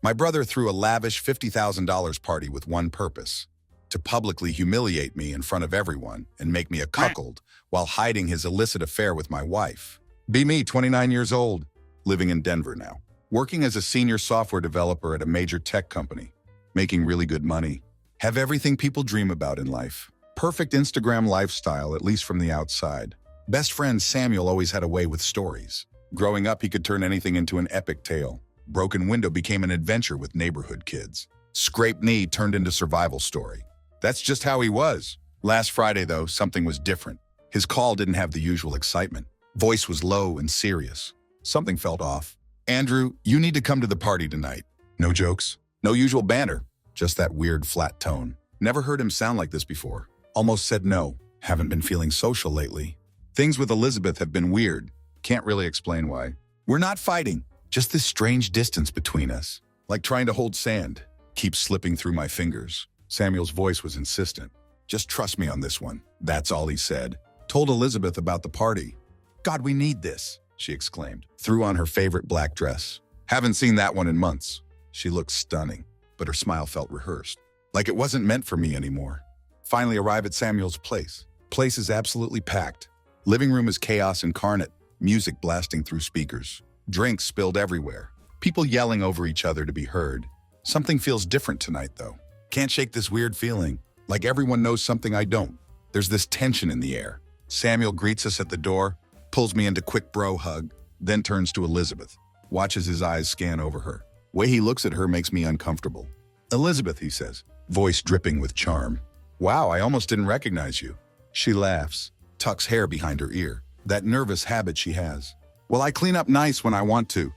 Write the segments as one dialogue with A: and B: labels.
A: My brother threw a lavish $50,000 party with one purpose: to publicly humiliate me in front of everyone and make me a cuckold while hiding his illicit affair with my wife. Be me, 29 years old, living in Denver now, working as a senior software developer at a major tech company, making really good money. Have everything people dream about in life. Perfect Instagram lifestyle, at least from the outside. Best friend Samuel always had a way with stories. Growing up, he could turn anything into an epic tale. Broken window became an adventure with neighborhood kids. Scraped knee turned into survival story. That's just how he was. Last Friday, though, something was different. His call didn't have the usual excitement. Voice was low and serious. Something felt off. Andrew, you need to come to the party tonight. No jokes. No usual banter. Just that weird, flat tone. Never heard him sound like this before. Almost said no. Haven't been feeling social lately. Things with Elizabeth have been weird. Can't really explain why. We're not fighting. Just this strange distance between us. Like trying to hold sand. Keeps slipping through my fingers. Samuel's voice was insistent. Just trust me on this one. That's all he said. Told Elizabeth about the party. God, we need this, she exclaimed. Threw on her favorite black dress. Haven't seen that one in months. She looked stunning, but her smile felt rehearsed. Like it wasn't meant for me anymore. Finally arrive at Samuel's place. Place is absolutely packed. Living room is chaos incarnate. Music blasting through speakers. Drinks spilled everywhere. People yelling over each other to be heard. Something feels different tonight, though. Can't shake this weird feeling. Like everyone knows something I don't. There's this tension in the air. Samuel greets us at the door, pulls me into quick bro hug, then turns to Elizabeth. Watches his eyes scan over her. Way he looks at her makes me uncomfortable. Elizabeth, he says, voice dripping with charm. Wow, I almost didn't recognize you. She laughs, tucks hair behind her ear. That nervous habit she has. Well, I clean up nice when I want to.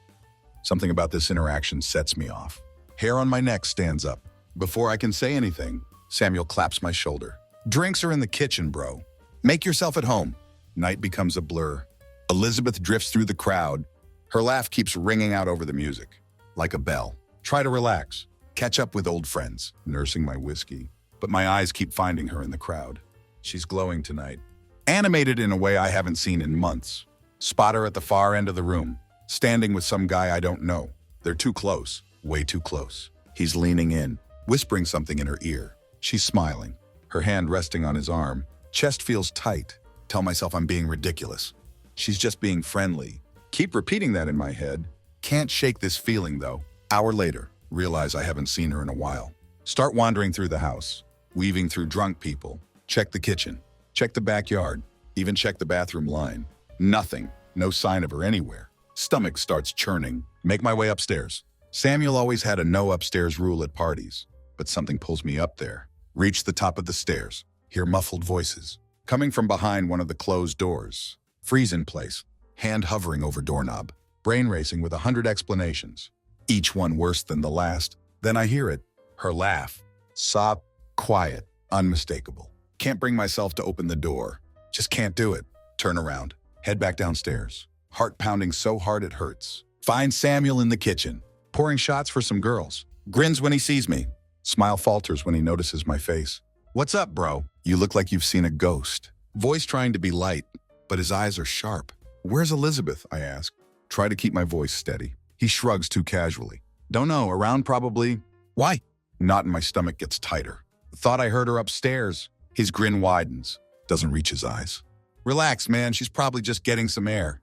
A: Something about this interaction sets me off. Hair on my neck stands up. Before I can say anything, Samuel claps my shoulder. Drinks are in the kitchen, bro. Make yourself at home. Night becomes a blur. Elizabeth drifts through the crowd. Her laugh keeps ringing out over the music. Like a bell. Try to relax. Catch up with old friends, nursing my whiskey. But my eyes keep finding her in the crowd. She's glowing tonight. Animated in a way I haven't seen in months. Spot her at the far end of the room, standing with some guy I don't know. They're too close, way too close. He's leaning in, whispering something in her ear. She's smiling, her hand resting on his arm. Chest feels tight. Tell myself I'm being ridiculous. She's just being friendly. Keep repeating that in my head. Can't shake this feeling, though. Hour later, realize I haven't seen her in a while. Start wandering through the house, weaving through drunk people. Check the kitchen, check the backyard, even check the bathroom line. Nothing, no sign of her anywhere. Stomach starts churning. Make my way upstairs. Samuel always had a no upstairs rule at parties, but something pulls me up there. Reach the top of the stairs. Hear muffled voices, coming from behind one of the closed doors. Freeze in place, hand hovering over doorknob. Brain racing with 100 explanations. Each one worse than the last. Then I hear it. Her laugh. Soft, quiet, unmistakable. Can't bring myself to open the door. Just can't do it. Turn around. Head back downstairs. Heart pounding so hard it hurts. Find Samuel in the kitchen, pouring shots for some girls. Grins when he sees me. Smile falters when he notices my face. What's up, bro? You look like you've seen a ghost. Voice trying to be light, but his eyes are sharp. Where's Elizabeth? I ask. Try to keep my voice steady. He shrugs too casually. Don't know, around probably. Why? Knot in my stomach gets tighter. Thought I heard her upstairs. His grin widens. Doesn't reach his eyes. Relax, man. She's probably just getting some air.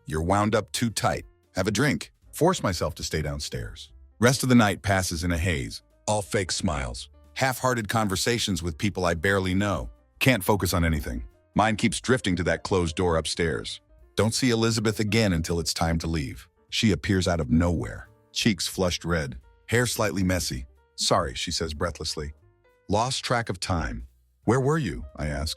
A: You're wound up too tight. Have a drink. Force myself to stay downstairs. Rest of the night passes in a haze. All fake smiles. Half-hearted conversations with people I barely know. Can't focus on anything. Mind keeps drifting to that closed door upstairs. Don't see Elizabeth again until it's time to leave. She appears out of nowhere. Cheeks flushed red. Hair slightly messy. Sorry, she says breathlessly. Lost track of time. Where were you? I ask.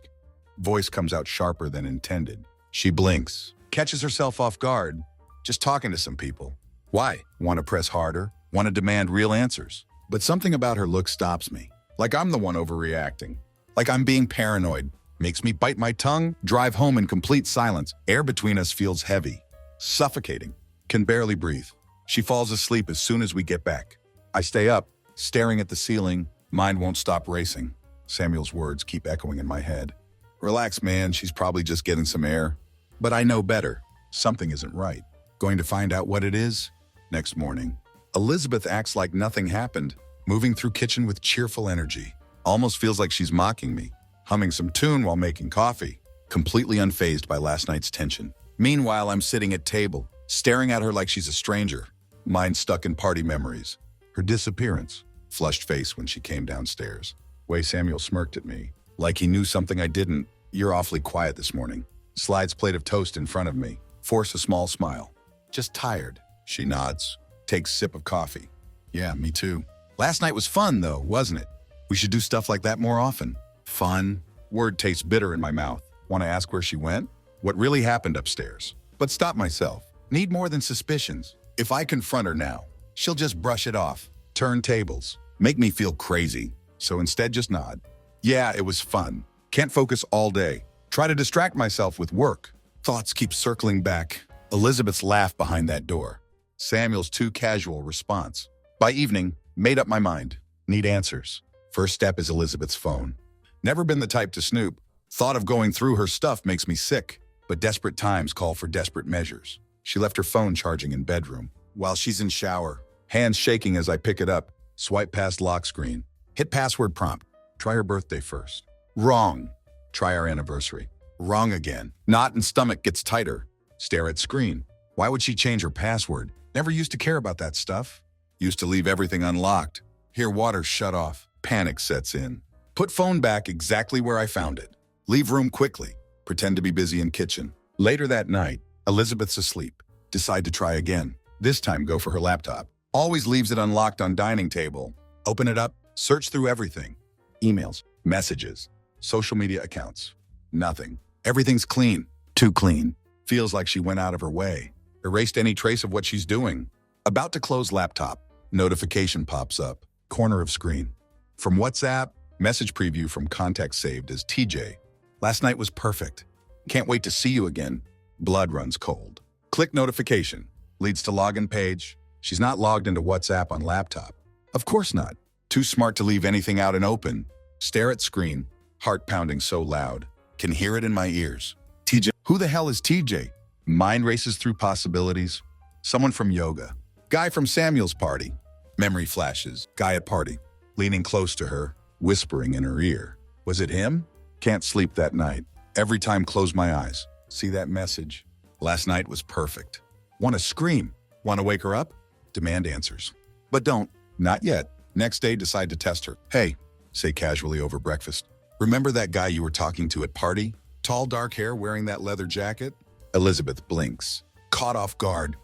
A: Voice comes out sharper than intended. She blinks. Catches herself off guard. Just talking to some people. Why? Want to press harder? Want to demand real answers? But something about her look stops me. Like I'm the one overreacting. Like I'm being paranoid. Makes me bite my tongue, drive home in complete silence. Air between us feels heavy. Suffocating. Can barely breathe. She falls asleep as soon as we get back. I stay up, staring at the ceiling. Mind won't stop racing. Samuel's words keep echoing in my head. Relax, man. She's probably just getting some air. But I know better. Something isn't right. Going to find out what it is? Next morning. Elizabeth acts like nothing happened, moving through kitchen with cheerful energy. Almost feels like she's mocking me, humming some tune while making coffee, completely unfazed by last night's tension. Meanwhile, I'm sitting at table, staring at her like she's a stranger, mind stuck in party memories. Her disappearance, flushed face when she came downstairs. Way Samuel smirked at me, like he knew something I didn't. You're awfully quiet this morning. Slides plate of toast in front of me, force a small smile. Just tired. She nods, takes sip of coffee. Yeah, me too. Last night was fun though, wasn't it? We should do stuff like that more often. Fun? Word tastes bitter in my mouth. Want to ask where she went? What really happened upstairs? But stop myself. Need more than suspicions. If I confront her now, she'll just brush it off, turn tables, make me feel crazy. So instead just nod. Yeah, it was fun. Can't focus all day. Try to distract myself with work. Thoughts keep circling back. Elizabeth's laugh behind that door. Samuel's too casual response. By evening, made up my mind. Need answers. First step is Elizabeth's phone. Never been the type to snoop. Thought of going through her stuff makes me sick, but desperate times call for desperate measures. She left her phone charging in bedroom. While she's in shower, hands shaking as I pick it up, swipe past lock screen. Hit password prompt. Try her birthday first. Wrong. Try our anniversary. Wrong again. Knot in stomach gets tighter. Stare at screen. Why would she change her password? Never used to care about that stuff. Used to leave everything unlocked. Hear water shut off. Panic sets in. Put phone back exactly where I found it. Leave room quickly. Pretend to be busy in kitchen. Later that night, Elizabeth's asleep. Decide to try again. This time go for her laptop. Always leaves it unlocked on dining table. Open it up. Search through everything. Emails, messages, social media accounts. Nothing. Everything's clean. Too clean. Feels like she went out of her way. Erased any trace of what she's doing. About to close laptop. Notification pops up. Corner of screen. From WhatsApp, message preview from contacts saved as TJ. Last night was perfect. Can't wait to see you again. Blood runs cold. Click notification. Leads to login page. She's not logged into WhatsApp on laptop. Of course not. Too smart to leave anything out and open. Stare at screen. Heart pounding so loud. Can hear it in my ears. TJ. Who the hell is TJ? Mind races through possibilities. Someone from yoga. Guy from Samuel's party. Memory flashes. Guy at party. Leaning close to her. Whispering in her ear. Was it him? Can't sleep that night. Every time close my eyes. See that message. Last night was perfect. Want to scream? Want to wake her up? Demand answers. But don't. Not yet. Next day, decide to test her. Hey, say casually over breakfast. Remember that guy you were talking to at party? Tall, dark hair, wearing that leather jacket? Elizabeth blinks. Caught off guard.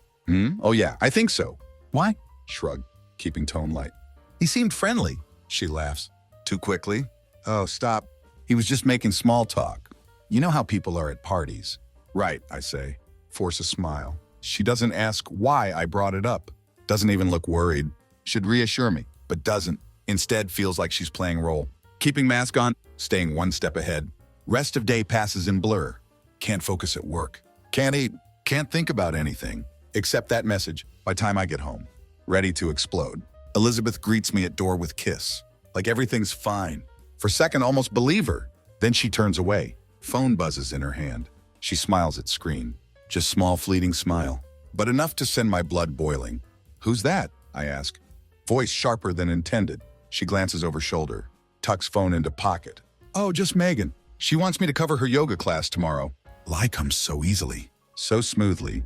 A: Oh yeah, I think so. Why? Shrug, keeping tone light. He seemed friendly. She laughs. Too quickly? Oh, stop. He was just making small talk. You know how people are at parties. Right, I say. Force a smile. She doesn't ask why I brought it up. Doesn't even look worried. Should reassure me, but doesn't. Instead, feels like she's playing role. Keeping mask on, staying one step ahead. Rest of day passes in blur. Can't focus at work. Can't eat. Can't think about anything. Except that message by time I get home. Ready to explode. Elizabeth greets me at door with kiss. Like everything's fine. For a second, almost believe her. Then she turns away. Phone buzzes in her hand. She smiles at screen. Just small fleeting smile. But enough to send my blood boiling. Who's that? I ask. Voice sharper than intended. She glances over shoulder. Tucks phone into pocket. Oh, just Megan. She wants me to cover her yoga class tomorrow. Lie comes so easily. So smoothly.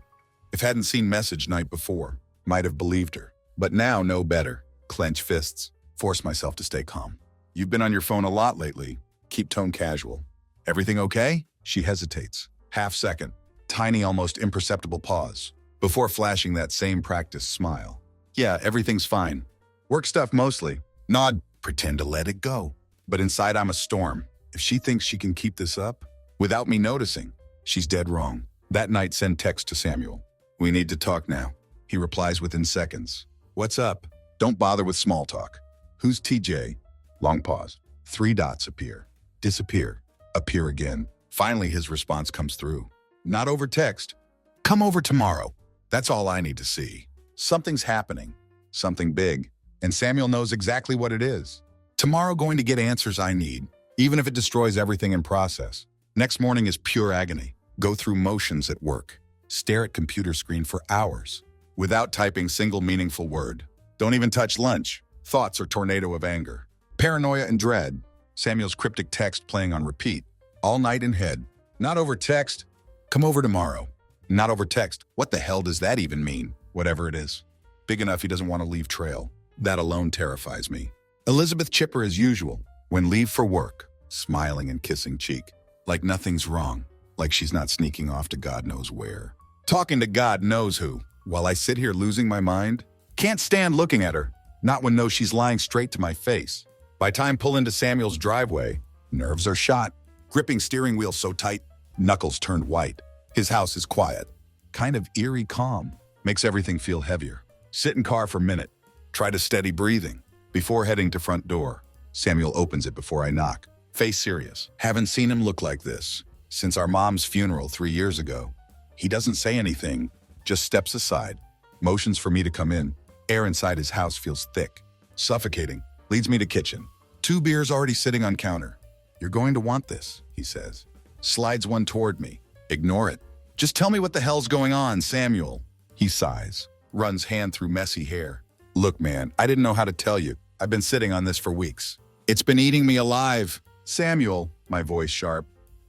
A: If hadn't seen message night before, might have believed her. But now know better. Clench fists. Force myself to stay calm. You've been on your phone a lot lately. Keep tone casual. Everything okay? She hesitates. Half second. Tiny, almost imperceptible pause. Before flashing that same practice smile. Yeah, everything's fine. Work stuff mostly. Nod. Pretend to let it go. But inside I'm a storm. If she thinks she can keep this up, without me noticing, she's dead wrong. That night, send text to Samuel. We need to talk now. He replies within seconds. What's up? Don't bother with small talk. Who's TJ? Long pause. 3 dots appear. Disappear. Appear again. Finally, his response comes through. Not over text. Come over tomorrow. That's all I need to see. Something's happening. Something big. And Samuel knows exactly what it is. Tomorrow going to get answers I need, even if it destroys everything in process. Next morning is pure agony. Go through motions at work. Stare at computer screen for hours. Without typing single meaningful word. Don't even touch lunch. Thoughts are tornado of anger. Paranoia and dread. Samuel's cryptic text playing on repeat. All night in head. Not over text. Come over tomorrow. Not over text. What the hell does that even mean? Whatever it is. Big enough he doesn't want to leave trail. That alone terrifies me. Elizabeth chipper as usual. When leave for work. Smiling and kissing cheek. Like nothing's wrong. Like she's not sneaking off to God knows where. Talking to God knows who. While I sit here losing my mind. Can't stand looking at her. Not when knows she's lying straight to my face. By time pull into Samuel's driveway, nerves are shot. Gripping steering wheel so tight, knuckles turned white. His house is quiet. Kind of eerie calm. Makes everything feel heavier. Sit in car for a minute. Try to steady breathing. Before heading to front door, Samuel opens it before I knock. Face serious. Haven't seen him look like this since our mom's funeral 3 years ago. He doesn't say anything, just steps aside. Motions for me to come in. Air inside his house feels thick. Suffocating. Leads me to kitchen. 2 beers already sitting on counter. You're going to want this, he says. Slides one toward me. Ignore it. Just tell me what the hell's going on, Samuel. He sighs. Runs hand through messy hair. Look, man, I didn't know how to tell you. I've been sitting on this for weeks. It's been eating me alive. Samuel, my voice sharp.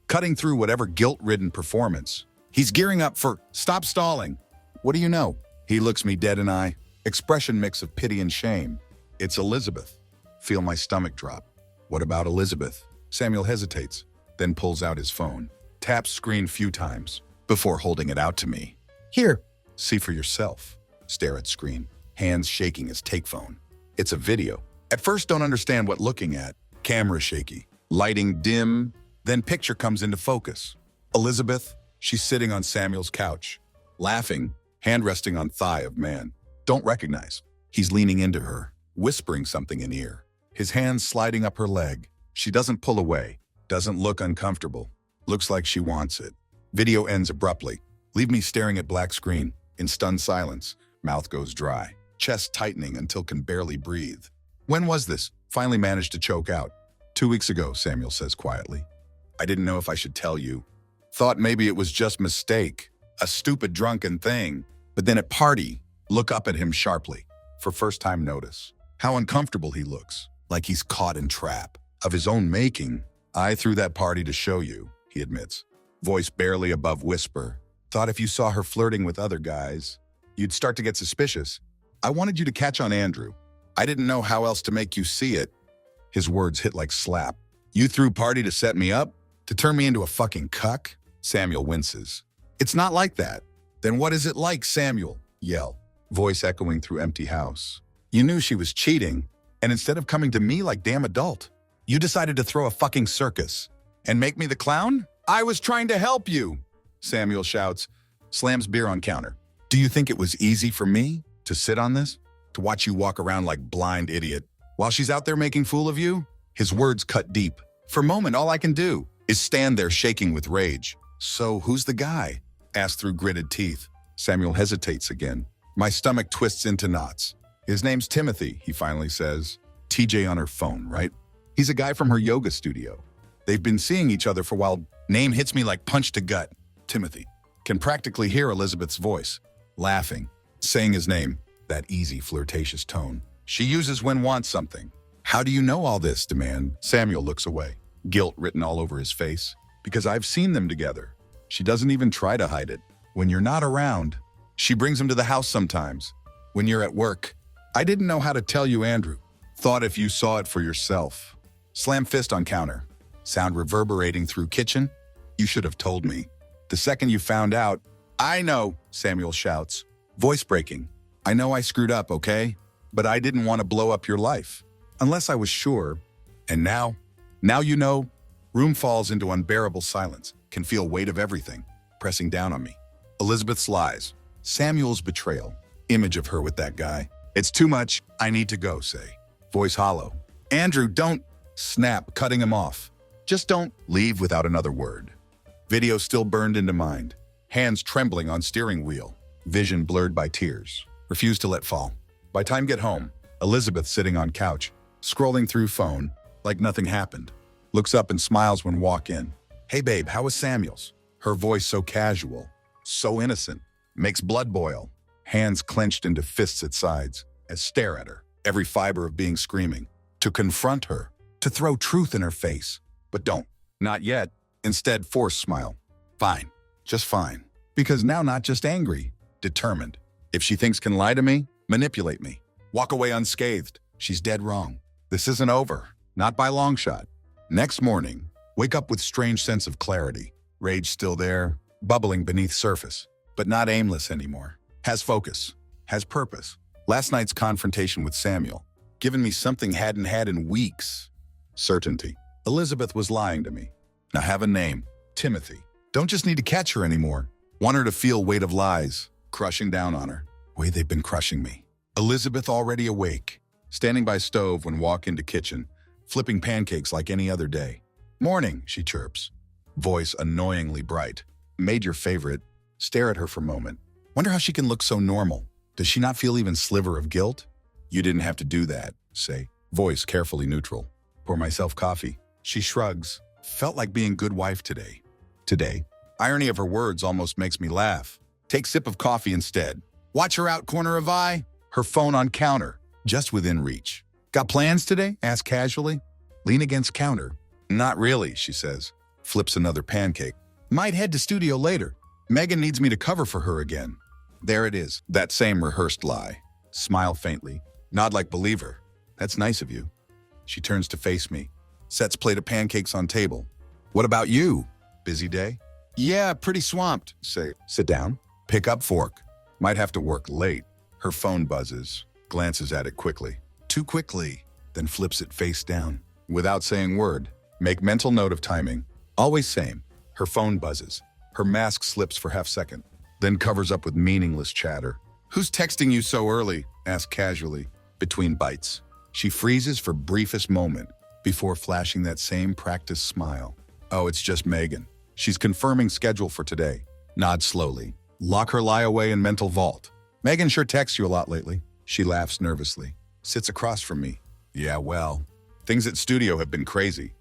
A: Cutting through whatever guilt-ridden performance. He's gearing up for stop stalling. What do you know? He looks me dead in eye. Expression mix of pity and shame. It's Elizabeth. Feel my stomach drop. What about Elizabeth? Samuel hesitates, then pulls out his phone. Taps screen few times before holding it out to me. Here. See for yourself. Stare at screen. Hands shaking as take phone. It's a video. At first don't understand what looking at. Camera shaky. Lighting dim. Then picture comes into focus. Elizabeth. She's sitting on Samuel's couch. Laughing. Hand resting on thigh of man. Don't recognize. He's leaning into her. Whispering something in ear. His hands sliding up her leg. She doesn't pull away. Doesn't look uncomfortable. Looks like she wants it. Video ends abruptly. Leave me staring at black screen. In stunned silence. Mouth goes dry. Chest tightening until can barely breathe. When was this? Finally managed to choke out. 2 weeks ago, Samuel says quietly. I didn't know if I should tell you. Thought maybe it was just mistake. A stupid drunken thing. But then at party, look up at him sharply. For first time notice. How uncomfortable he looks. Like he's caught in trap. Of his own making. I threw that party to show you, he admits. Voice barely above whisper. Thought if you saw her flirting with other guys, you'd start to get suspicious. I wanted you to catch on Andrew. I didn't know how else to make you see it. His words hit like slap. You threw party to set me up? To turn me into a fucking cuck? Samuel winces. It's not like that. Then what is it like, Samuel? Yell. Voice echoing through empty house. You knew she was cheating, and instead of coming to me like damn adult, you decided to throw a fucking circus and make me the clown? I was trying to help you, Samuel shouts, slams beer on counter. Do you think it was easy for me to sit on this? To watch you walk around like blind idiot while she's out there making fool of you? His words cut deep. For a moment, all I can do is stand there shaking with rage. So who's the guy? Asked through gritted teeth. Samuel hesitates again. My stomach twists into knots. His name's Timothy, he finally says. TJ on her phone, right? He's a guy from her yoga studio. They've been seeing each other for a while. Name hits me like punch to gut. Timothy. Can practically hear Elizabeth's voice. Laughing. Saying his name. That easy, flirtatious tone. She uses when wants something. How do you know all this, demand? Samuel looks away. Guilt written all over his face. Because I've seen them together. She doesn't even try to hide it. When you're not around, she brings him to the house sometimes. When you're at work. I didn't know how to tell you, Andrew. Thought if you saw it for yourself. Slam fist on counter. Sound reverberating through kitchen. You should have told me. The second you found out. I know, Samuel shouts. Voice breaking. I know I screwed up, okay? But I didn't want to blow up your life. Unless I was sure. And now you know. Room falls into unbearable silence. Can feel weight of everything. Pressing down on me. Elizabeth's lies. Samuel's betrayal. Image of her with that guy. It's too much. I need to go, say. Voice hollow. Andrew, don't. Snap, cutting him off. Just don't leave without another word. Video still burned into mind. Hands trembling on steering wheel. Vision blurred by tears. Refused to let fall. By time get home, Elizabeth sitting on couch, scrolling through phone like nothing happened. Looks up and smiles when walk in. Hey babe, how was Samuel's? Her voice so casual, so innocent, makes blood boil. Hands clenched into fists at sides. as stare at her, every fiber of being screaming, to confront her, to throw truth in her face. But don't. Not yet. Instead, force smile. Fine. Just fine. Because now not just angry, determined. If she thinks can lie to me, manipulate me, walk away unscathed, she's dead wrong. This isn't over. Not by long shot. Next morning, wake up with strange sense of clarity. Rage still there, bubbling beneath surface, but not aimless anymore. Has focus. Has purpose. Last night's confrontation with Samuel, given me something hadn't had in weeks. Certainty. Elizabeth was lying to me. Now have a name. Timothy. Don't just need to catch her anymore. Want her to feel weight of lies, crushing down on her. Way they've been crushing me. Elizabeth already awake, standing by stove when walk into kitchen, flipping pancakes like any other day. Morning, she chirps. Voice annoyingly bright. Made your favorite. Stare at her for a moment. Wonder how she can look so normal. Does she not feel even sliver of guilt? You didn't have to do that, say. Voice carefully neutral. Pour myself coffee. She shrugs. Felt like being good wife today. Today. Irony of her words almost makes me laugh. Take sip of coffee instead. Watch her out corner of eye. Her phone on counter, just within reach. Got plans today? Ask casually. Lean against counter. Not really, she says. Flips another pancake. Might head to studio later. Megan needs me to cover for her again. There it is, that same rehearsed lie. Smile faintly. Nod like believer. That's nice of you. She turns to face me. Sets plate of pancakes on table. What about you? Busy day? Yeah, pretty swamped. Say, sit down. Pick up fork. Might have to work late. Her phone buzzes. Glances at it quickly. Too quickly. Then flips it face down. Without saying word. Make mental note of timing. Always same. Her phone buzzes. Her mask slips for half second. Then covers up with meaningless chatter. Who's texting you so early? Asks casually. Between bites. She freezes for briefest moment before flashing that same practiced smile. Oh, it's just Megan. She's confirming schedule for today. Nod slowly. Lock her lie away in mental vault. Megan sure texts you a lot lately. She laughs nervously. Sits across from me. Yeah, well, things at studio have been crazy.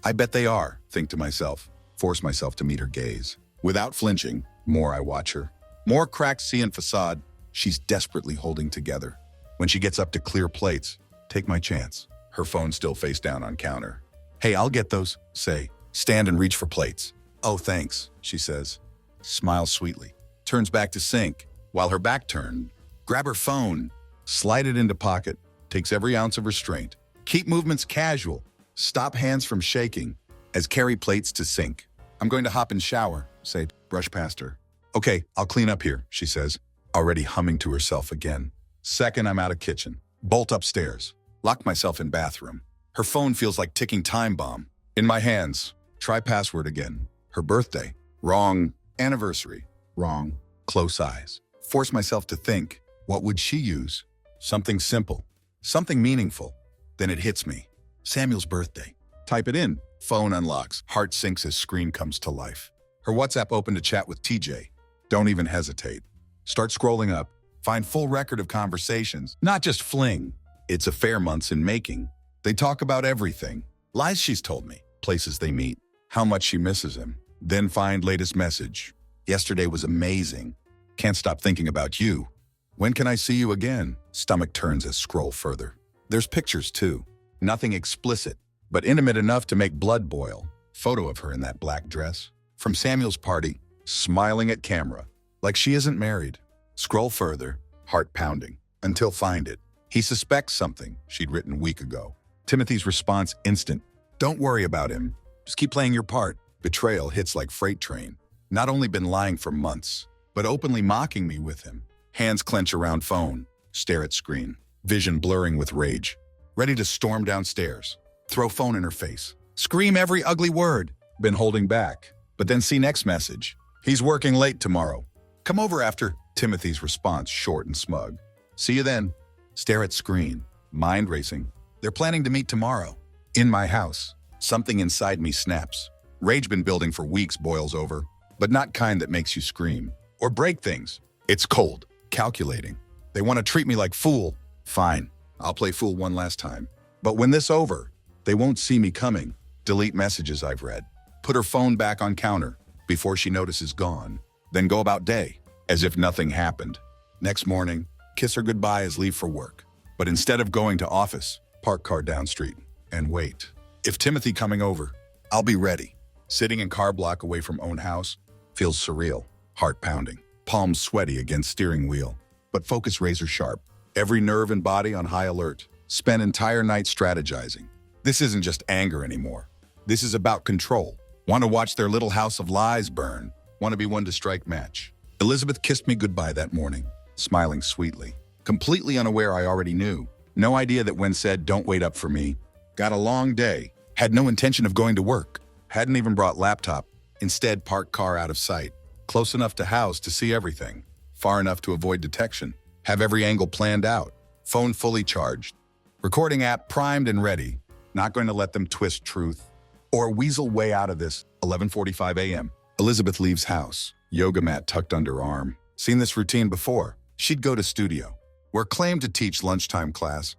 A: I bet they are, think to myself. Force myself to meet her gaze. Without flinching, more I watch her. More cracked sea and facade, she's desperately holding together. When she gets up to clear plates, take my chance. Her phone still face down on counter. Hey, I'll get those, say. Stand and reach for plates. Oh, thanks, she says. Smiles sweetly. Turns back to sink, while her back turned. Grab her phone. Slide it into pocket. Takes every ounce of restraint. Keep movements casual. Stop hands from shaking. As carry plates to sink. I'm going to hop in shower, say. Brush past her. Okay, I'll clean up here, she says. Already humming to herself again. Second, I'm out of kitchen. Bolt upstairs. Lock myself in bathroom. Her phone feels like ticking time bomb. In my hands. Try password again. Her birthday. Wrong. Anniversary. Wrong. Close eyes. Force myself to think. What would she use? Something simple. Something meaningful. Then it hits me. Samuel's birthday. Type it in. Phone unlocks. Heart sinks as screen comes to life. Her WhatsApp open to chat with TJ. Don't even hesitate. Start scrolling up. Find full record of conversations. Not just fling. It's affair months in making. They talk about everything. Lies she's told me. Places they meet. How much she misses him. Then find latest message. Yesterday was amazing. Can't stop thinking about you. When can I see you again? Stomach turns as scroll further. There's pictures too. Nothing explicit, but intimate enough to make blood boil. Photo of her in that black dress. From Samuel's party, smiling at camera, like she isn't married. Scroll further, heart pounding, until find it. He suspects something she'd written a week ago. Timothy's response instant. Don't worry about him. Just keep playing your part. Betrayal hits like freight train. Not only been lying for months, but openly mocking me with him. Hands clench around phone, stare at screen. Vision blurring with rage. Ready to storm downstairs. Throw phone in her face. Scream every ugly word. Been holding back. But then see next message. He's working late tomorrow. Come over after. Timothy's response short and smug. See you then. Stare at screen. Mind racing. They're planning to meet tomorrow. In my house. Something inside me snaps. Rage been building for weeks boils over. But not kind that makes you scream. Or break things. It's cold. Calculating. They want to treat me like fool. Fine. I'll play fool one last time. But when this over, they won't see me coming. Delete messages I've read. Put her phone back on counter before she notices gone. Then go about day, as if nothing happened. Next morning, kiss her goodbye as leave for work. But instead of going to office, park car down street and wait. If Timothy coming over, I'll be ready. Sitting in car block away from own house feels surreal, heart pounding, palms sweaty against steering wheel, but focus razor sharp. Every nerve and body on high alert. Spent entire night strategizing. This isn't just anger anymore. This is about control. Want to watch their little house of lies burn. Want to be one to strike match. Elizabeth kissed me goodbye that morning, smiling sweetly. Completely unaware I already knew. No idea that when said, "Don't wait up for me." Got a long day. Had no intention of going to work. Hadn't even brought laptop. Instead, parked car out of sight. Close enough to house to see everything. Far enough to avoid detection. Have every angle planned out. Phone fully charged. Recording app primed and ready. Not going to let them twist truth or weasel way out of this. 11:45 a.m. Elizabeth leaves house. Yoga mat tucked under arm. Seen this routine before. She'd go to studio. We're claimed to teach lunchtime class,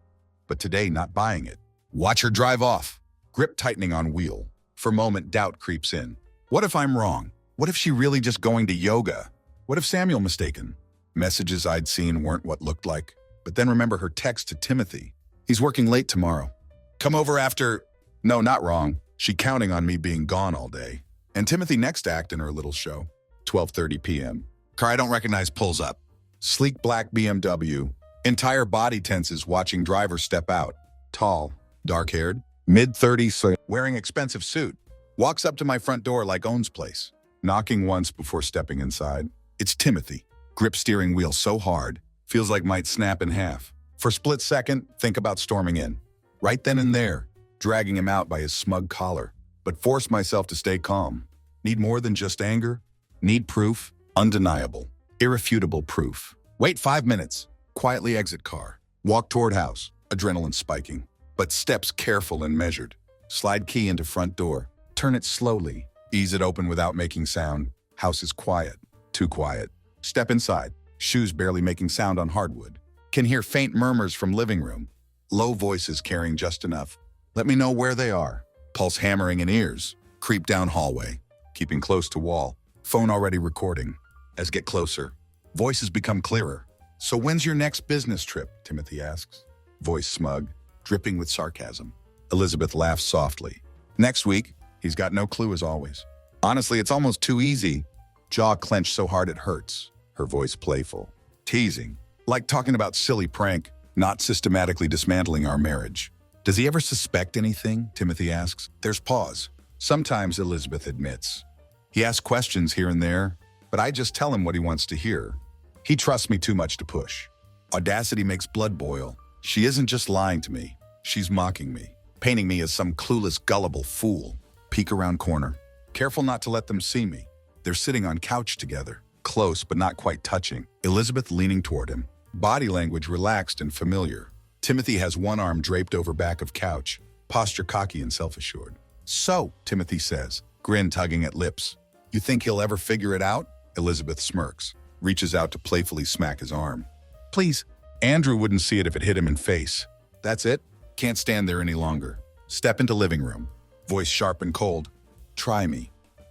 A: but today not buying it. Watch her drive off. Grip tightening on wheel. For a moment, doubt creeps in. What if I'm wrong? What if she really just going to yoga? What if Samuel mistaken? Messages I'd seen weren't what looked like. But then remember her text to Timothy. He's working late tomorrow. Come over after... No, not wrong. She counting on me being gone all day. And Timothy next act in her little show. 12:30 p.m. Car I don't recognize pulls up. Sleek black BMW. Entire body tenses watching driver step out. Tall, dark-haired, mid-30s, wearing expensive suit. Walks up to my front door like owns place. Knocking once before stepping inside. It's Timothy. Grip steering wheel so hard, feels like might snap in half. For split second, think about storming in. Right then and there, dragging him out by his smug collar. But force myself to stay calm. Need more than just anger? Need proof? Undeniable. Irrefutable proof. Wait 5 minutes. Quietly exit car. Walk toward house. Adrenaline spiking. But steps careful and measured. Slide key into front door. Turn it slowly. Ease it open without making sound. House is quiet. Too quiet. Step inside. Shoes barely making sound on hardwood. Can hear faint murmurs from living room. Low voices carrying just enough. Let me know where they are. Pulse hammering in ears. Creep down hallway. Keeping close to wall. Phone already recording. As get closer. Voices become clearer. So when's your next business trip? Timothy asks. Voice smug. Dripping with sarcasm. Elizabeth laughs softly. Next week. He's got no clue as always. Honestly, it's almost too easy. Jaw clenched so hard it hurts. Her voice playful. Teasing. Like talking about silly prank, not systematically dismantling our marriage. Does he ever suspect anything? Timothy asks. There's pause. Sometimes, Elizabeth admits. He asks questions here and there, but I just tell him what he wants to hear. He trusts me too much to push. Audacity makes blood boil. She isn't just lying to me. She's mocking me, painting me as some clueless, gullible fool. Peek around corner. Careful not to let them see me. They're sitting on couch together, close but not quite touching. Elizabeth leaning toward him. Body language relaxed and familiar. Timothy has one arm draped over back of couch, posture cocky and self-assured. So, Timothy says, grin tugging at lips. You think he'll ever figure it out? Elizabeth smirks, reaches out to playfully smack his arm. Please. Andrew wouldn't see it if it hit him in face. That's it? Can't stand there any longer. Step into living room. Voice sharp and cold. Try me.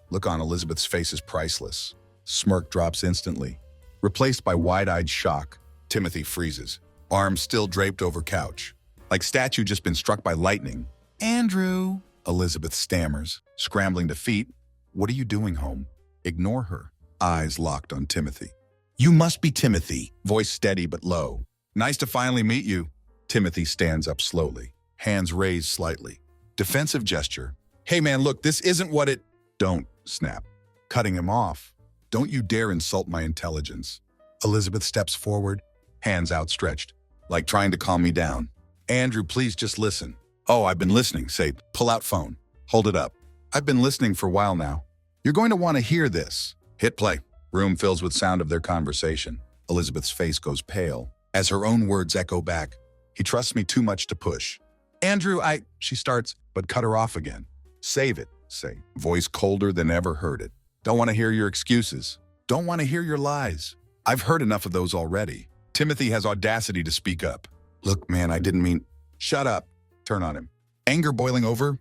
A: Look on Elizabeth's face is priceless. Smirk drops instantly. Replaced by wide-eyed shock. Timothy freezes. Arms still draped over couch. Like statue just been struck by lightning. Andrew, Elizabeth stammers, scrambling to feet. What are you doing home? Ignore her. Eyes locked on Timothy. You must be Timothy. Voice steady but low. Nice to finally meet you. Timothy stands up slowly. Hands raised slightly. Defensive gesture. Hey man, look, this isn't what it... Don't, snap. Cutting him off. Don't you dare insult my intelligence. Elizabeth steps forward, hands outstretched, like trying to calm me down. Andrew, please just listen. Oh, I've been listening. Say, pull out phone. Hold it up. I've been listening for a while now. You're going to want to hear this. Hit play. Room fills with sound of their conversation. Elizabeth's face goes pale as her own words echo back. He trusts me too much to push. Andrew, she starts, but cut her off again. Save it, say. Voice colder than ever heard it. Don't want to hear your excuses. Don't want to hear your lies. I've heard enough of those already. Timothy has audacity to speak up. Look, man, I didn't mean... Shut up. Turn on him. Anger boiling over?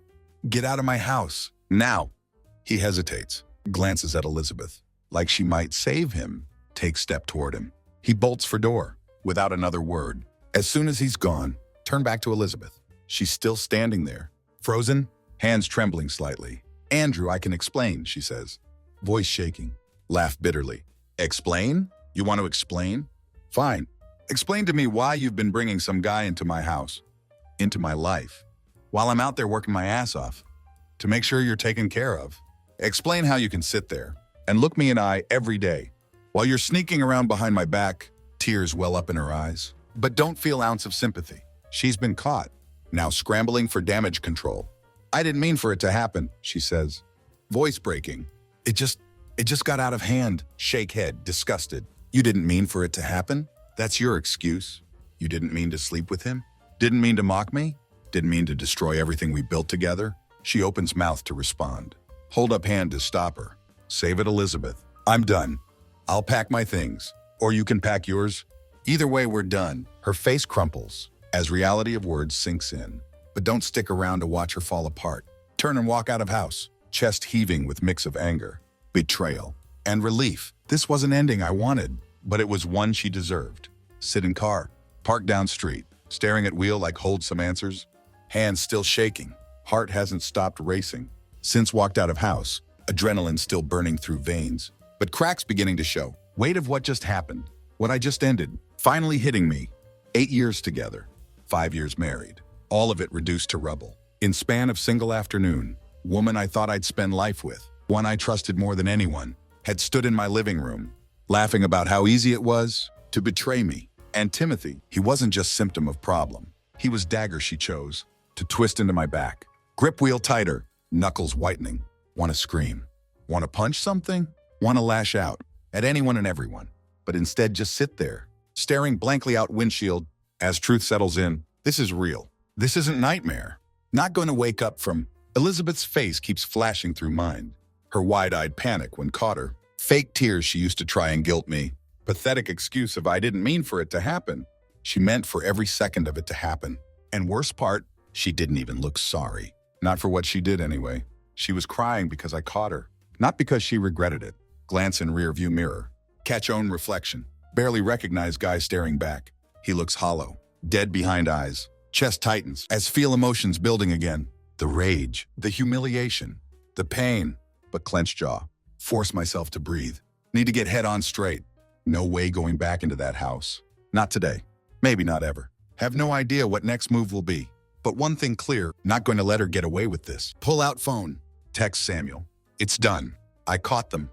A: Get out of my house. Now. He hesitates, glances at Elizabeth, like she might save him. Takes step toward him. He bolts for door, without another word. As soon as he's gone, turn back to Elizabeth. She's still standing there, frozen, hands trembling slightly. Andrew, I can explain, she says, voice shaking. Laugh bitterly. Explain? You want to explain? Fine. Explain to me why you've been bringing some guy into my house, into my life, while I'm out there working my ass off, to make sure you're taken care of. Explain how you can sit there and look me in the eye every day while you're sneaking around behind my back, tears well up in her eyes, but don't feel an ounce of sympathy. She's been caught, now scrambling for damage control. I didn't mean for it to happen, she says, voice breaking. It just got out of hand. Shake head, disgusted. You didn't mean for it to happen? That's your excuse. You didn't mean to sleep with him? Didn't mean to mock me? Didn't mean to destroy everything we built together? She opens mouth to respond. Hold up hand to stop her. Save it, Elizabeth. I'm done. I'll pack my things. Or you can pack yours. Either way, we're done. Her face crumples as reality of words sinks in. But don't stick around to watch her fall apart. Turn and walk out of house, chest heaving with mix of anger, betrayal, and relief. This was an ending I wanted, but it was one she deserved. Sit in car, park down street, staring at wheel like hold some answers. Hands still shaking, heart hasn't stopped racing. Since walked out of house, adrenaline still burning through veins, but cracks beginning to show. Weight of what just happened, what I just ended, finally hitting me. 8 years together, 5 years married, all of it reduced to rubble. In span of single afternoon, woman I thought I'd spend life with, one I trusted more than anyone, had stood in my living room, laughing about how easy it was to betray me. And Timothy, he wasn't just symptom of problem. He was dagger she chose to twist into my back. Grip wheel tighter, knuckles whitening. Want to scream? Want to punch something? Want to lash out at anyone and everyone, but instead just sit there, staring blankly out windshield. As truth settles in, this is real. This isn't nightmare. Not going to wake up from. Elizabeth's face keeps flashing through mind. Her wide-eyed panic when caught her. Fake tears she used to try and guilt me. Pathetic excuse of I didn't mean for it to happen. She meant for every second of it to happen. And worst part, she didn't even look sorry. Not for what she did anyway. She was crying because I caught her. Not because she regretted it. Glance in rearview mirror. Catch own reflection. Barely recognize guy staring back. He looks hollow. Dead behind eyes. Chest tightens as feel emotions building again. The rage. The humiliation. The pain. But clenched jaw. Force myself to breathe. Need to get head on straight. No way going back into that house. Not today. Maybe not ever. Have no idea what next move will be. But one thing clear, not going to let her get away with this. Pull out phone. Text Samuel. It's done. I caught them.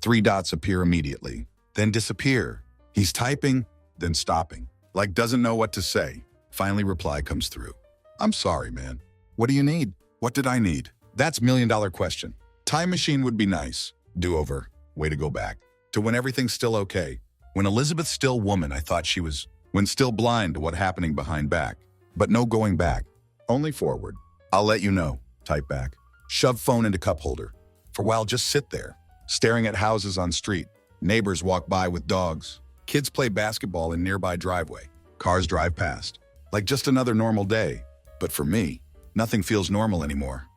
A: 3 dots appear immediately, then disappear. He's typing, then stopping. Like doesn't know what to say. Finally reply comes through. I'm sorry, man. What do you need? What did I need? That's $1 million question. Time machine would be nice. Do-over. Way to go back. To when everything's still okay. When Elizabeth's still woman I thought she was. When still blind to what happening behind back. But no going back. Only forward. I'll let you know. Type back. Shove phone into cup holder. For a while just sit there. Staring at houses on street. Neighbors walk by with dogs. Kids play basketball in nearby driveway. Cars drive past. Like just another normal day. But for me, nothing feels normal anymore.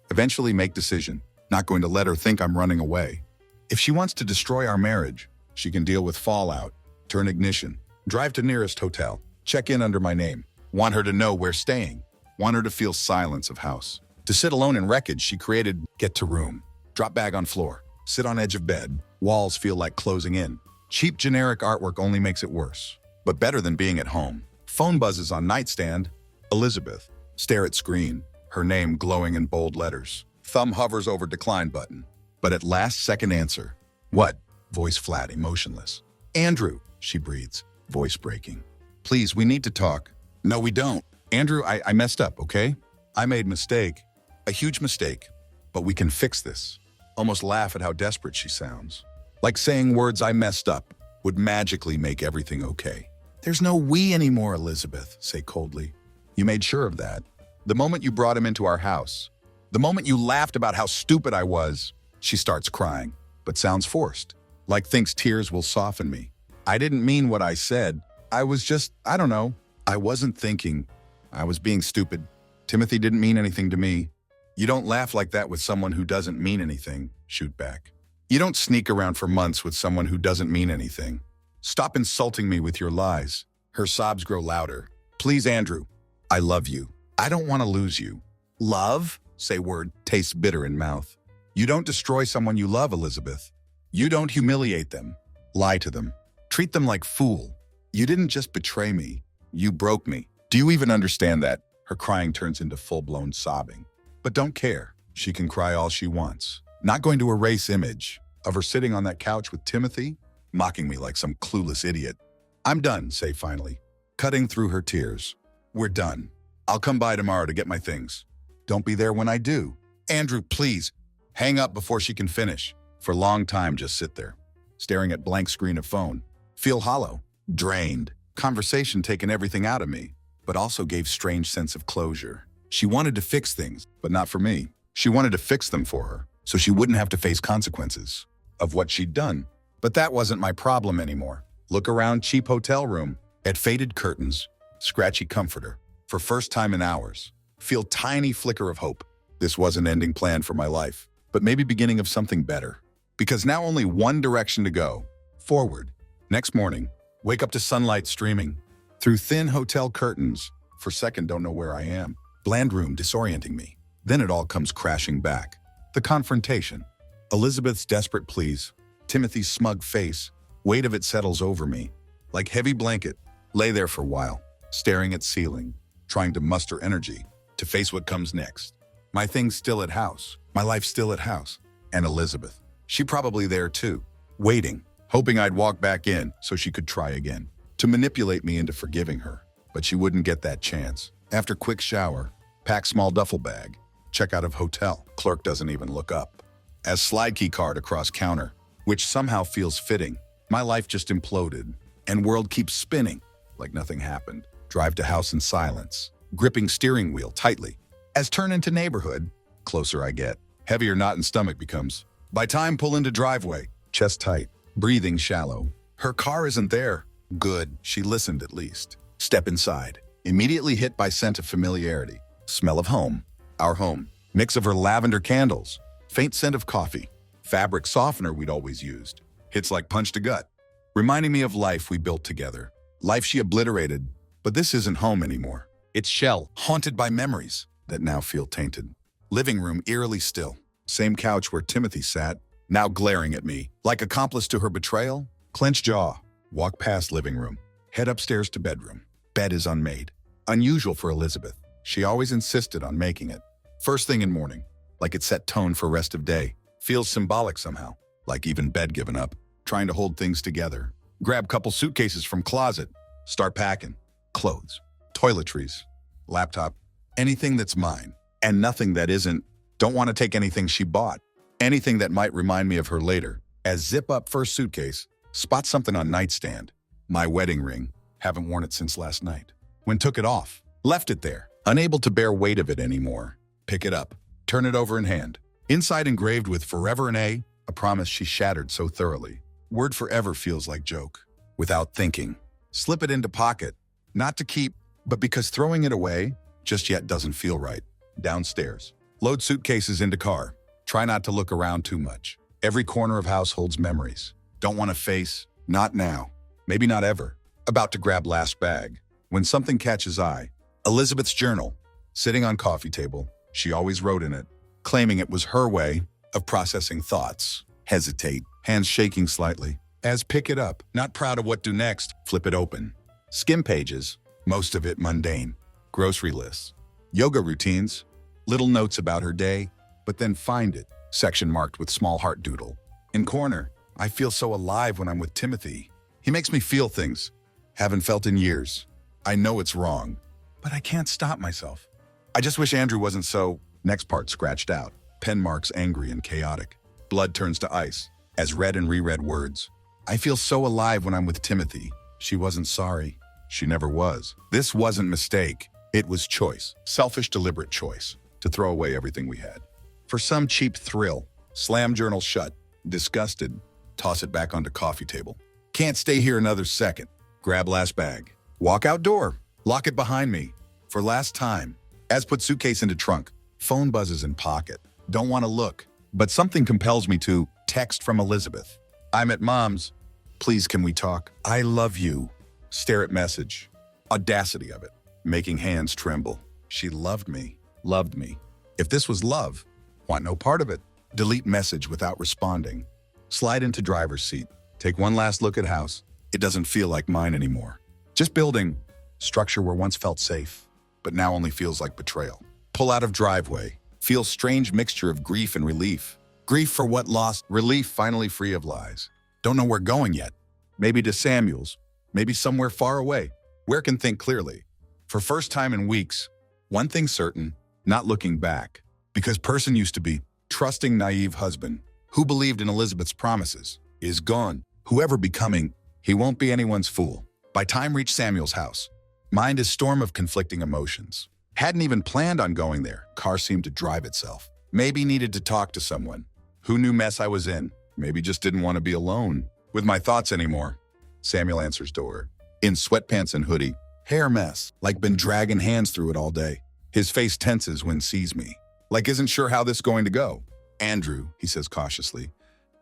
A: Eventually make decision. Not going to let her think I'm running away. If she wants to destroy our marriage, she can deal with fallout. Turn ignition. Drive to nearest hotel. Check in under my name. Want her to know we're staying. Want her to feel silence of house. To sit alone in wreckage she created. Get to room. Drop bag on floor. Sit on edge of bed. Walls feel like closing in. Cheap generic artwork only makes it worse. But better than being at home. Phone buzzes on nightstand. Elizabeth. Stare at screen. Her name glowing in bold letters. Thumb hovers over decline button. But at last second answer. What? Voice flat, emotionless. Andrew, she breathes. Voice breaking. Please, we need to talk. No, we don't. Andrew, I messed up, okay? I made mistake. A huge mistake. But we can fix this. Almost laugh at how desperate she sounds. Like saying words I messed up would magically make everything okay. There's no we anymore, Elizabeth, say coldly. You made sure of that. The moment you brought him into our house. The moment you laughed about how stupid I was. She starts crying, but sounds forced. Like thinks tears will soften me. I didn't mean what I said. I was just, I don't know. I wasn't thinking. I was being stupid. Timothy didn't mean anything to me. You don't laugh like that with someone who doesn't mean anything, shoot back. You don't sneak around for months with someone who doesn't mean anything. Stop insulting me with your lies. Her sobs grow louder. Please, Andrew. I love you. I don't want to lose you. Love? Say word, tastes bitter in mouth. You don't destroy someone you love, Elizabeth. You don't humiliate them. Lie to them. Treat them like fool. You didn't just betray me. You broke me. Do you even understand that? Her crying turns into full-blown sobbing. But don't care. She can cry all she wants. Not going to erase image of her sitting on that couch with Timothy, mocking me like some clueless idiot. I'm done, say finally, cutting through her tears. We're done. I'll come by tomorrow to get my things. Don't be there when I do. Andrew, please. Hang up before she can finish. For a long time, just sit there, staring at blank screen of phone. Feel hollow, drained. Conversation taken everything out of me, but also gave strange sense of closure. She wanted to fix things, but not for me. She wanted to fix them for her, so she wouldn't have to face consequences of what she'd done. But that wasn't my problem anymore. Look around cheap hotel room, at faded curtains, scratchy comforter. For first time in hours, feel tiny flicker of hope. This wasn't ending plan for my life, but maybe beginning of something better. Because now only one direction to go, forward. Next morning, wake up to sunlight streaming through thin hotel curtains. For a second, don't know where I am. Bland room disorienting me. Then it all comes crashing back. The confrontation. Elizabeth's desperate pleas. Timothy's smug face. Weight of it settles over me. Like heavy blanket. Lay there for a while, staring at ceiling, trying to muster energy to face what comes next. My things still at house. My life still at house. And Elizabeth. She probably there too. Waiting. Hoping I'd walk back in so she could try again. To manipulate me into forgiving her. But she wouldn't get that chance. After quick shower, pack small duffel bag, check out of hotel. Clerk doesn't even look up. As slide key card across counter, which somehow feels fitting. My life just imploded, and world keeps spinning like nothing happened. Drive to house in silence, gripping steering wheel tightly. As turn into neighborhood, closer I get. Heavier knot in stomach becomes. By time pull into driveway, chest tight, breathing shallow. Her car isn't there. Good, she listened at least. Step inside, immediately hit by scent of familiarity. Smell of home, our home. Mix of her lavender candles, faint scent of coffee. Fabric softener we'd always used. Hits like punch to gut. Reminding me of life we built together. Life she obliterated, but this isn't home anymore. It's shell, haunted by memories that now feel tainted. Living room eerily still. Same couch where Timothy sat, now glaring at me. Like accomplice to her betrayal, clenched jaw. Walk past living room, head upstairs to bedroom. Bed is unmade. Unusual for Elizabeth. She always insisted on making it. First thing in morning, like it set tone for rest of day. Feels symbolic somehow, like even bed given up. Trying to hold things together. Grab couple suitcases from closet. Start packing. Clothes, toiletries, laptop, anything that's mine. And nothing that isn't. Don't want to take anything she bought. Anything that might remind me of her later. As zip up first suitcase, spot something on nightstand. My wedding ring. Haven't worn it since last night. When took it off, left it there. Unable to bear weight of it anymore. Pick it up. Turn it over in hand. Inside engraved with forever an A promise she shattered so thoroughly. Word forever feels like joke. Without thinking. Slip it into pocket. Not to keep, but because throwing it away just yet doesn't feel right. Downstairs. Load suitcases into car. Try not to look around too much. Every corner of house holds memories. Don't want to face, not now. Maybe not ever. About to grab last bag. When something catches eye. Elizabeth's journal. Sitting on coffee table. She always wrote in it. Claiming it was her way of processing thoughts. Hesitate. Hands shaking slightly. As pick it up. Not proud of what to next. Flip it open. Skim pages. Most of it mundane. Grocery lists. Yoga routines. Little notes about her day. But then find it. Section marked with small heart doodle. In corner. I feel so alive when I'm with Timothy. He makes me feel things. Haven't felt in years. I know it's wrong. But I can't stop myself. I just wish Andrew wasn't so... Next part scratched out. Pen marks angry and chaotic. Blood turns to ice. As read and reread words. I feel so alive when I'm with Timothy. She wasn't sorry. She never was. This wasn't mistake. It was choice. Selfish, deliberate choice. To throw away everything we had. For some cheap thrill. Slam journal shut. Disgusted. Toss it back onto coffee table. Can't stay here another second. Grab last bag. Walk outdoor. Lock it behind me. For last time. As put suitcase into trunk. Phone buzzes in pocket. Don't want to look. But something compels me to. Text from Elizabeth. I'm at mom's. Please can we talk? I love you. Stare at message. Audacity of it. making hands tremble. She loved me. Loved me. If this was love, want no part of it. Delete message without responding. Slide into driver's seat. Take one last look at house. It doesn't feel like mine anymore. Just building. Structure where once felt safe, but now only feels like betrayal. Pull out of driveway. Feel strange mixture of grief and relief. Grief for what lost, relief finally free of lies. Don't know where going yet. Maybe to Samuel's, maybe somewhere far away. Where can think clearly? For first time in weeks, one thing certain, not looking back. Because person used to be, trusting naive husband, who believed in Elizabeth's promises, is gone. Whoever becoming, he won't be anyone's fool. By time reached Samuel's house. Mind is storm of conflicting emotions. Hadn't even planned on going there. Car seemed to drive itself. Maybe needed to talk to someone. Who knew mess I was in? Maybe just didn't want to be alone with my thoughts anymore. Samuel answers door. In sweatpants and hoodie. Hair mess. Like been dragging hands through it all day. His face tenses when sees me. Like isn't sure how this going to go. Andrew, he says cautiously.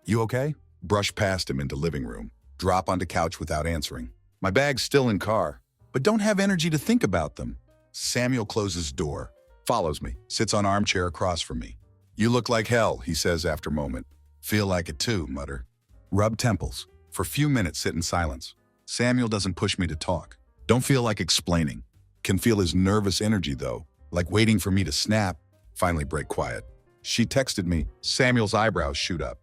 A: You okay? Brush past him into living room. Drop onto couch without answering. My bag's still in car, but don't have energy to think about them. Samuel closes door. Follows me. Sits on armchair across from me. You look like hell, he says after a moment. Feel like it too, mutter. Rub temples. For a few minutes sit in silence. Samuel doesn't push me to talk. Don't feel like explaining. Can feel his nervous energy though, like waiting for me to snap, finally break quiet. She texted me. Samuel's eyebrows shoot up.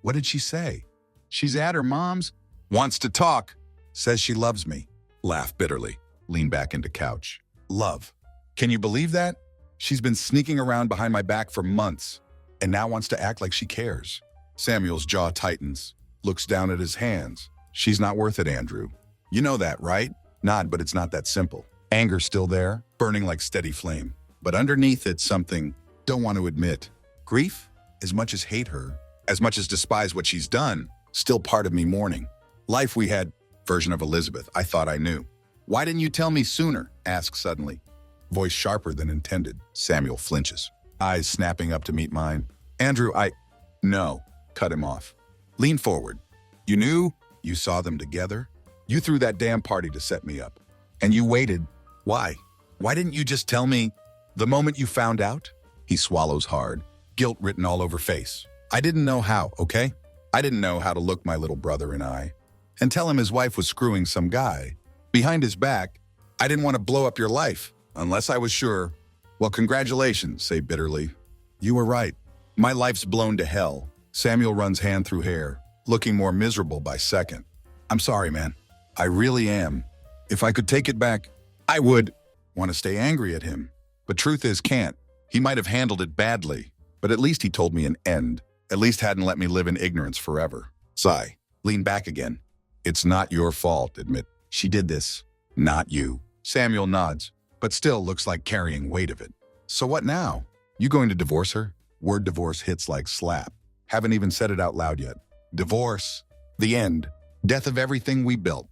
A: What did she say? She's at her mom's. Wants to talk. Says she loves me. Laugh bitterly. Lean back into couch. Love. Can you believe that? She's been sneaking around behind my back for months and now wants to act like she cares. Samuel's jaw tightens. Looks down at his hands. She's not worth it, Andrew. You know that, right? Nod, but it's not that simple. Anger still there, burning like steady flame. But underneath it's something don't want to admit. Grief, as much as hate her, as much as despise what she's done, still part of me mourning. Life we had, version of Elizabeth, I thought I knew. Why didn't you tell me sooner? Asks suddenly. Voice sharper than intended. Samuel flinches. Eyes snapping up to meet mine. Andrew, No. Cut him off. Lean forward. You knew? You saw them together? You threw that damn party to set me up. And you waited. Why? Why didn't you just tell me the moment you found out? He swallows hard. Guilt written all over face. I didn't know how, okay? I didn't know how to look my little brother in eye and tell him his wife was screwing some guy. Behind his back, I didn't want to blow up your life unless I was sure. Well, congratulations, say bitterly. You were right. My life's blown to hell. Samuel runs hand through hair, looking more miserable by second. I'm sorry, man. I really am. If I could take it back, I would. Want to stay angry at him. But truth is, can't. He might have handled it badly, but at least he told me an end. At least hadn't let me live in ignorance forever. Sigh. Lean back again. It's not your fault, admit. She did this. Not you. Samuel nods, but still looks like carrying weight of it. So what now? You going to divorce her? Word divorce hits like slap. Haven't even said it out loud yet. Divorce. The end. Death of everything we built.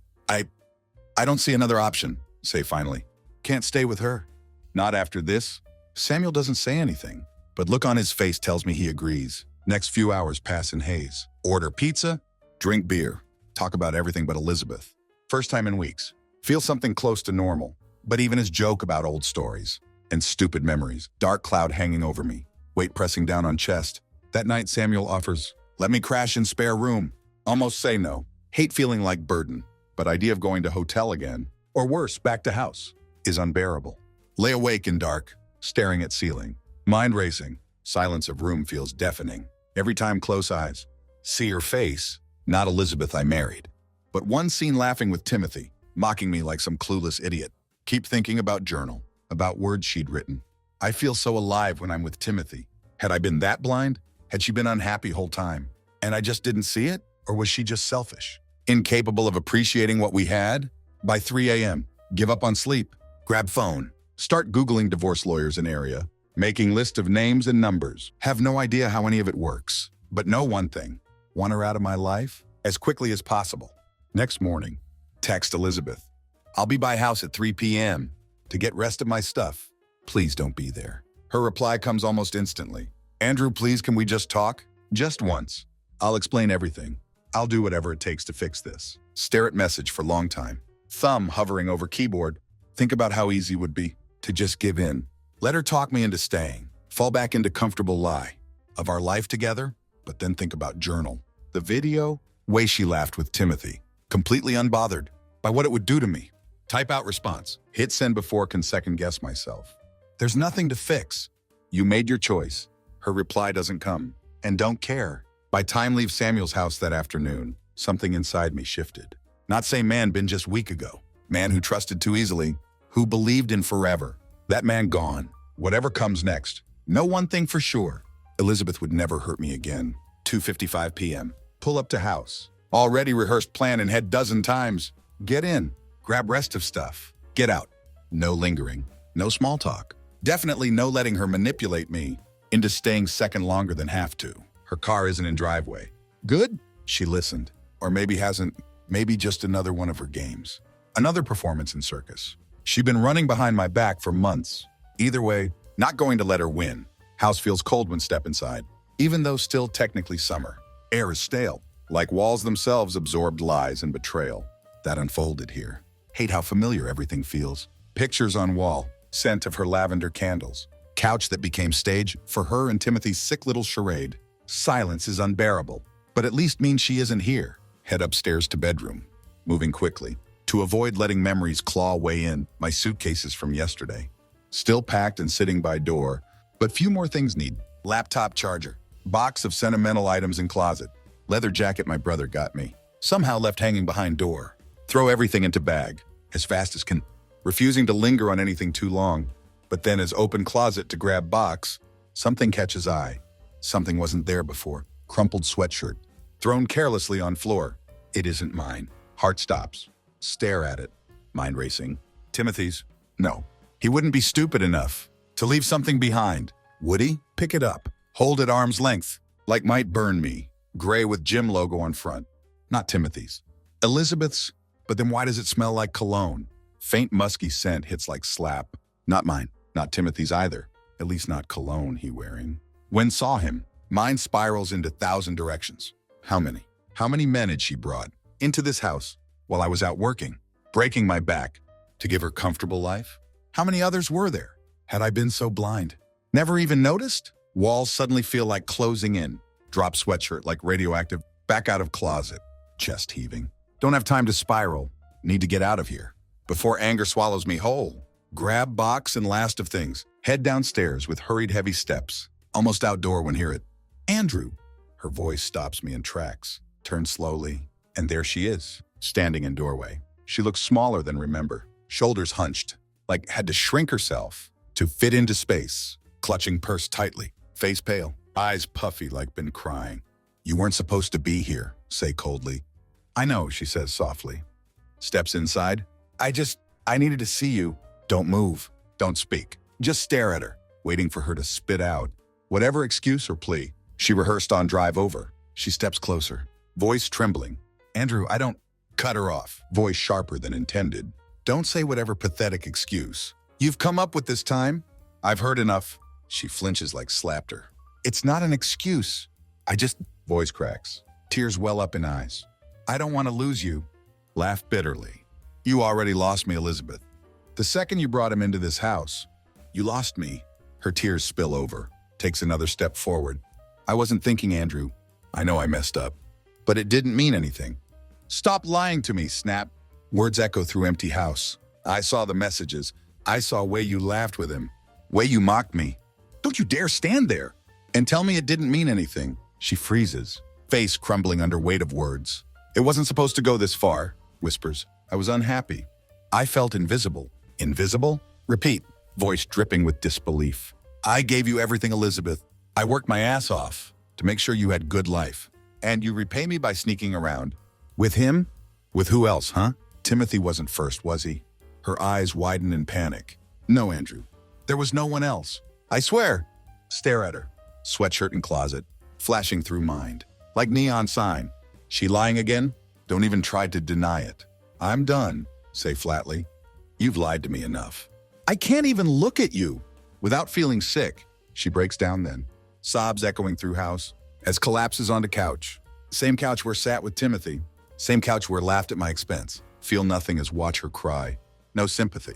A: I don't see another option, say finally. Can't stay with her. Not after this. Samuel doesn't say anything, but look on his face tells me he agrees. Next few hours pass in haze. Order pizza, drink beer, talk about everything but Elizabeth. First time in weeks. Feel something close to normal, but even his joke about old stories and stupid memories. Dark cloud hanging over me, weight pressing down on chest. That night Samuel offers, let me crash in spare room. Almost say no. Hate feeling like burden, but idea of going to hotel again, or worse, back to house, is unbearable. Lay awake in dark, staring at ceiling. Mind racing. Silence of room feels deafening. Every time close eyes. See her face. Not Elizabeth I married. But one seen laughing with Timothy, mocking me like some clueless idiot. Keep thinking about journal, about words she'd written. I feel so alive when I'm with Timothy. Had I been that blind? Had she been unhappy whole time? And I just didn't see it? Or was she just selfish? Incapable of appreciating what we had? By 3 a.m., give up on sleep. Grab phone. Start Googling divorce lawyers in area. Making list of names and numbers. Have no idea how any of it works. But know one thing. Want her out of my life? As quickly as possible. Next morning, text Elizabeth. I'll be by house at 3 p.m. to get rest of my stuff. Please don't be there. Her reply comes almost instantly. Andrew, please, can we just talk? Just once. I'll explain everything. I'll do whatever it takes to fix this. Stare at message for long time. Thumb hovering over keyboard. Think about how easy it would be to just give in. Let her talk me into staying. Fall back into comfortable lie of our life together, but then think about journal. The video, way she laughed with Timothy, completely unbothered by what it would do to me. Type out response. Hit send before can second guess myself. There's nothing to fix. You made your choice. Her reply doesn't come. And don't care. By time leave Samuel's house that afternoon, something inside me shifted. Not same man been just week ago. Man who trusted too easily, who believed in forever. That man gone. Whatever comes next. Know one thing for sure. Elizabeth would never hurt me again. 2:55 p.m. Pull up to house. Already rehearsed plan and head dozen times. Get in. Grab rest of stuff. Get out. No lingering. No small talk. Definitely no letting her manipulate me into staying second longer than have to. Her car isn't in driveway. Good? She listened. Or maybe hasn't. Maybe just another one of her games. Another performance in circus. She'd been running behind my back for months. Either way, not going to let her win. House feels cold when step inside, even though still technically summer. Air is stale, like walls themselves absorbed lies and betrayal. That unfolded here. Hate how familiar everything feels. Pictures on wall, scent of her lavender candles. Couch that became stage for her and Timothy's sick little charade. Silence is unbearable, but at least means she isn't here. Head upstairs to bedroom, moving quickly. To avoid letting memories claw way in, my suitcases from yesterday. Still packed and sitting by door, but few more things need. Laptop charger, box of sentimental items in closet, leather jacket my brother got me, somehow left hanging behind door. Throw everything into bag, as fast as can, refusing to linger on anything too long. But then as open closet to grab box, something catches eye. Something wasn't there before. Crumpled sweatshirt, thrown carelessly on floor. It isn't mine. Heart stops. Stare at it. Mind racing. Timothy's? No. He wouldn't be stupid enough to leave something behind. Would he? Pick it up. Hold at arm's length, like might burn me. Gray with gym logo on front. Not Timothy's. Elizabeth's? But then why does it smell like cologne? Faint musky scent hits like slap. Not mine. Not Timothy's either. At least not cologne he wearing. When saw him, mind spirals into 1,000 directions. How many? How many men had she brought into this house while I was out working, breaking my back to give her comfortable life? How many others were there? Had I been so blind? Never even noticed? Walls suddenly feel like closing in. Drop sweatshirt like radioactive, back out of closet. Chest heaving. Don't have time to spiral. Need to get out of here before anger swallows me whole. Grab box and last of things. Head downstairs with hurried heavy steps. Almost outdoor when hear it. Andrew. Her voice stops me in tracks. Turn slowly, and there she is, standing in doorway. She looks smaller than remember. Shoulders hunched, like had to shrink herself to fit into space. Clutching purse tightly. Face pale. Eyes puffy like been crying. You weren't supposed to be here, say coldly. I know, she says softly. Steps inside. I needed to see you. Don't move. Don't speak. Just stare at her, waiting for her to spit out whatever excuse or plea she rehearsed on drive over. She steps closer, voice trembling. Andrew, I don't... Cut her off, voice sharper than intended. Don't say whatever pathetic excuse you've come up with this time. I've heard enough. She flinches like slapped her. It's not an excuse. Voice cracks. Tears well up in eyes. I don't want to lose you. Laugh bitterly. You already lost me, Elizabeth. The second you brought him into this house, you lost me. Her tears spill over. Takes another step forward. I wasn't thinking, Andrew. I know I messed up. But it didn't mean anything. Stop lying to me, snap. Words echo through empty house. I saw the messages. I saw way you laughed with him. Way you mocked me. Don't you dare stand there and tell me it didn't mean anything. She freezes, face crumbling under weight of words. It wasn't supposed to go this far, whispers. I was unhappy. I felt invisible. Invisible? Repeat, voice dripping with disbelief. I gave you everything, Elizabeth. I worked my ass off to make sure you had good life. And you repay me by sneaking around. With him? With who else, huh? Timothy wasn't first, was he? Her eyes widen in panic. No, Andrew. There was no one else. I swear. Stare at her. Sweatshirt and closet, flashing through mind. Like neon sign. She lying again? Don't even try to deny it. I'm done, say flatly. You've lied to me enough. I can't even look at you without feeling sick. She breaks down then. Sobs echoing through house as collapses onto couch. Same couch where sat with Timothy. Same couch where laughed at my expense. Feel nothing as watch her cry. No sympathy.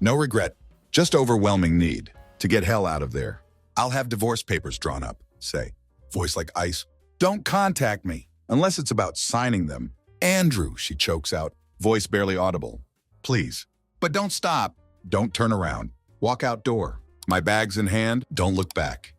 A: No regret, just overwhelming need to get hell out of there. I'll have divorce papers drawn up, say. Voice like ice. Don't contact me unless it's about signing them. Andrew, she chokes out, voice barely audible. Please. But don't stop. Don't turn around. Walk outdoor. My bags in hand, don't look back.